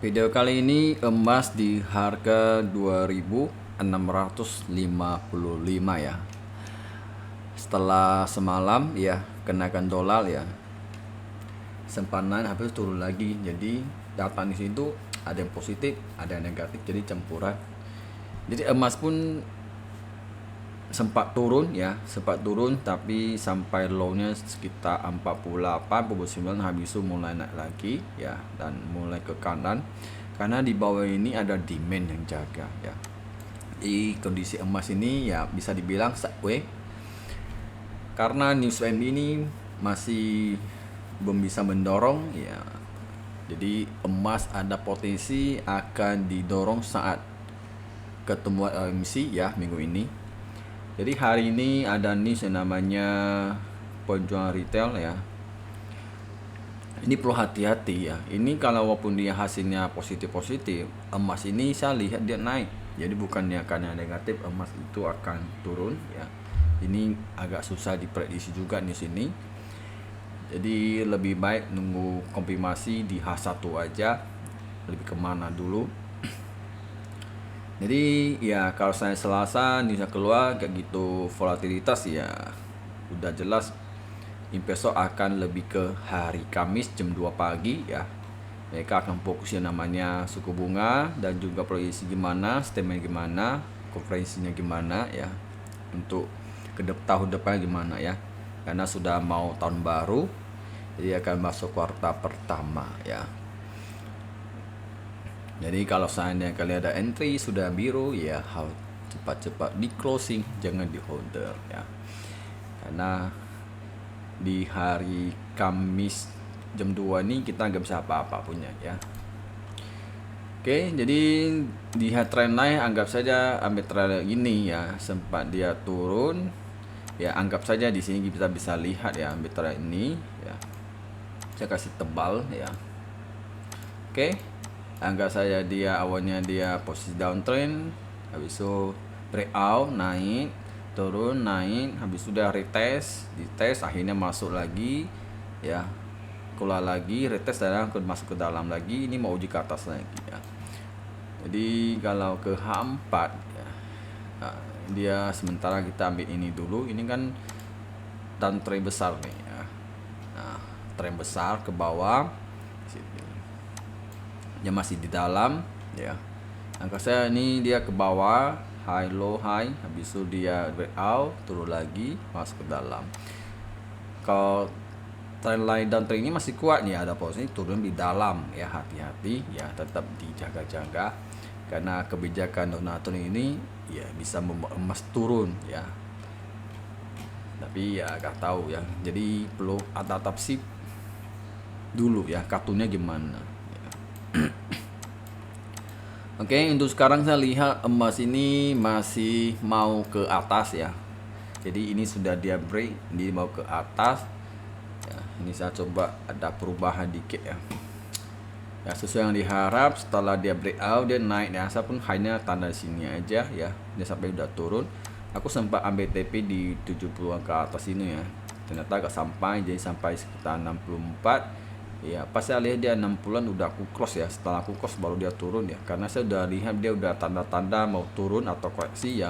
Video kali ini emas di harga 2.655 ya. Setelah semalam ya kenaikan dolar ya. Sempanan habis turun lagi. Jadi data di situ ada yang positif, ada yang negatif, jadi campuran. Jadi emas pun sempat turun tapi sampai low-nya sekitar 48,9 habis itu mulai naik lagi ya dan mulai ke kanan karena di bawah ini ada demand yang jaga ya. Di kondisi emas ini ya bisa dibilang sideways karena news ini masih belum bisa mendorong ya. Jadi emas ada potensi akan didorong saat ketemuan OMC ya minggu ini. Jadi hari ini ada news yang namanya penjualan retail ya. Ini perlu hati-hati ya. Ini kalau walaupun dia hasilnya positif, emas ini saya lihat dia naik. Jadi bukannya karena negatif emas itu akan turun ya. Ini agak susah diprediksi juga di sini. Jadi lebih baik nunggu konfirmasi di H1 aja. Lebih kemana dulu. Jadi ya kalau saya Selasa bisa keluar kayak gitu volatilitas ya udah jelas investor akan lebih ke hari Kamis jam 2 pagi ya. Mereka akan fokus yang namanya suku bunga dan juga proyeksi gimana, statement gimana, konferensinya gimana ya untuk tahun depan gimana ya. Karena sudah mau tahun baru jadi akan masuk kuartal pertama ya. Jadi kalau seandainya kalian ada entry sudah biru ya harus cepat-cepat di closing, jangan di holder ya. Karena di hari Kamis jam 2 ini kita nggak bisa apa-apa punya ya. Oke, jadi di trend line anggap saja ambil trend ini ya, sempat dia turun ya, anggap saja di sini kita bisa lihat ya ambil trend ini ya. Saya kasih tebal ya. Oke. Anggap saja dia awalnya dia posisi downtrend, habis itu breakout naik, turun naik, habis sudah retest, dites akhirnya masuk lagi ya, keluar lagi, retest dan masuk ke dalam lagi, ini mau uji ke atas lagi ya. Jadi kalau ke H4 ya, nah, dia sementara kita ambil ini dulu, ini kan downtrend besar nih ya. Nah, tren besar ke bawah. Dia masih di dalam ya. Angka saya ini dia ke bawah, high low high, habis itu dia breakout, turun lagi, masuk ke dalam. Kalau trendline downtrend ini masih kuat nih, ada posisi turun di dalam ya, hati-hati ya, tetap dijaga-jaga karena kebijakan Donald Trump ini ya bisa membuat emas turun ya. Tapi ya gak tahu ya. Jadi perlu atap sip dulu ya, kartunya gimana. Oke, untuk sekarang saya lihat emas ini masih mau ke atas ya. Jadi ini sudah dia break, ini mau ke atas. Ya, ini saya coba ada perubahan dikit ya. Ya sesuai yang diharap setelah dia breakout dia naik ya. Saya pun hanya tanda sini aja ya. Dia sampai udah turun. Aku sempat ambil TP di 70-an ke atas ini ya. Ternyata agak sampai, jadi sampai sekitar 64. Ya pas saya lihat dia 60-an udah aku close ya. Setelah aku close baru dia turun ya, karena saya udah lihat dia udah tanda-tanda mau turun atau koreksi ya.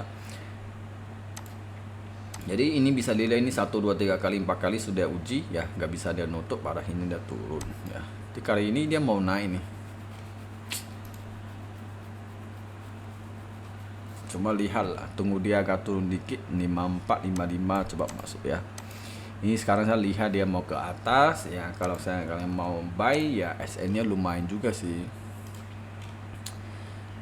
Jadi ini bisa dilihat ini 1, 2, 3 kali 4 kali sudah uji ya, nggak bisa dia nutup, pada ini dia turun ya. Di kali ini dia mau naik nih, cuma lihat lah, tunggu dia agak turun dikit 54, 55 coba masuk ya. Ini sekarang saya lihat dia mau ke atas ya. Kalau kalian mau buy ya SN-nya lumayan juga sih.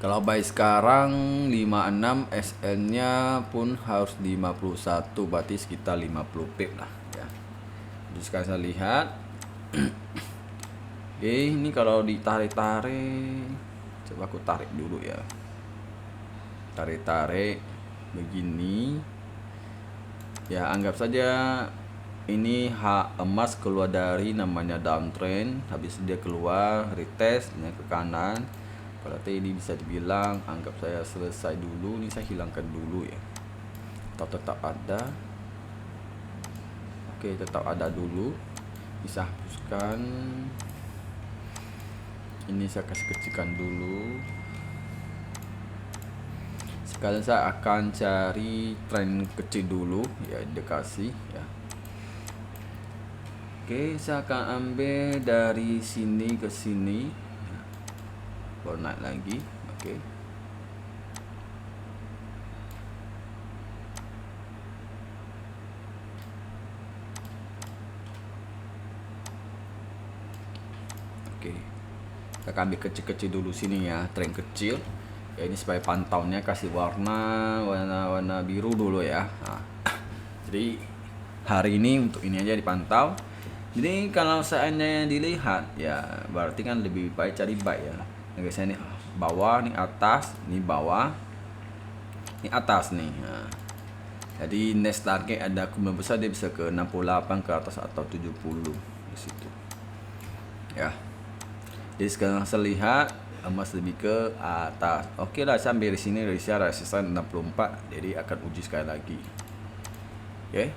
Kalau buy sekarang 56, SN-nya pun harus 51, berarti sekitar 50 pip lah ya. Jadi sekarang saya lihat. Oke, ini kalau ditarik-tarik, coba aku tarik dulu ya. Tarik-tarik begini. Ya anggap saja ini emas keluar dari namanya downtrend, habis dia keluar retest ke kanan, berarti ini bisa dibilang anggap saya selesai dulu. Ini saya hilangkan dulu ya, atau tetap ada. Oke, tetap ada dulu, bisa hapuskan. Ini saya kasih kecilkan dulu. Sekarang saya akan cari tren kecil dulu ya, indikasi ya. Oke, saya akan ambil dari sini ke sini ya. Baru naik lagi. Oke. Oke. Kita akan ambil kecil-kecil dulu sini ya, tren kecil. Ya, ini supaya pantaunya kasih warna biru dulu ya. Nah, jadi hari ini untuk ini aja dipantau. Jadi kalau seandainya dilihat ya berarti kan lebih baik cari buy ya. Nah, guys, ini bawah, ini atas, ini bawah, ini atas nih. Nah, jadi next target ada kemungkinan besar dia bisa ke 68 ke atas atau 70 di situ. Ya. Jadi sekarang saya lihat emas lebih ke atas. Oke lah, saya ambil di sini resisten 64, jadi akan uji sekali lagi. Oke.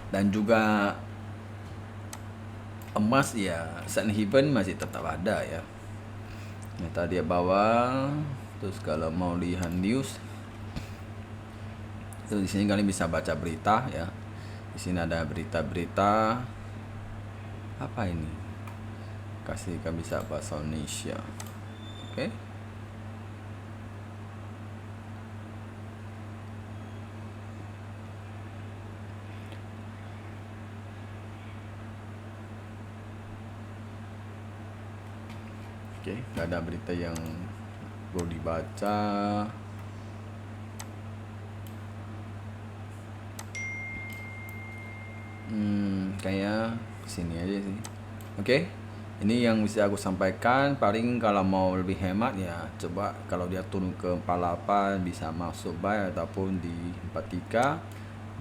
Dan juga emas ya, Saint Heaven masih tetap ada ya. Nah, tadi bawah. Terus kalau mau lihat news, itu di sini kalian bisa baca berita ya. Di sini ada berita-berita apa ini? Kasih kalian bisa bahasa Indonesia. Oke. Oke, nggak ada berita yang perlu dibaca. Kayak kesini aja sih. Oke, ini yang bisa aku sampaikan. Paling kalau mau lebih hemat ya coba kalau dia turun ke 48 bisa masuk buy ataupun di 43.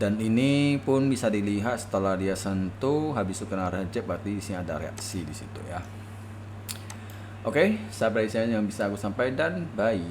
Dan ini pun bisa dilihat setelah dia sentuh habis itu kena reject, berarti di sini ada reaksi di situ ya. Oke, sampai sini yang bisa aku sampaikan. Bye.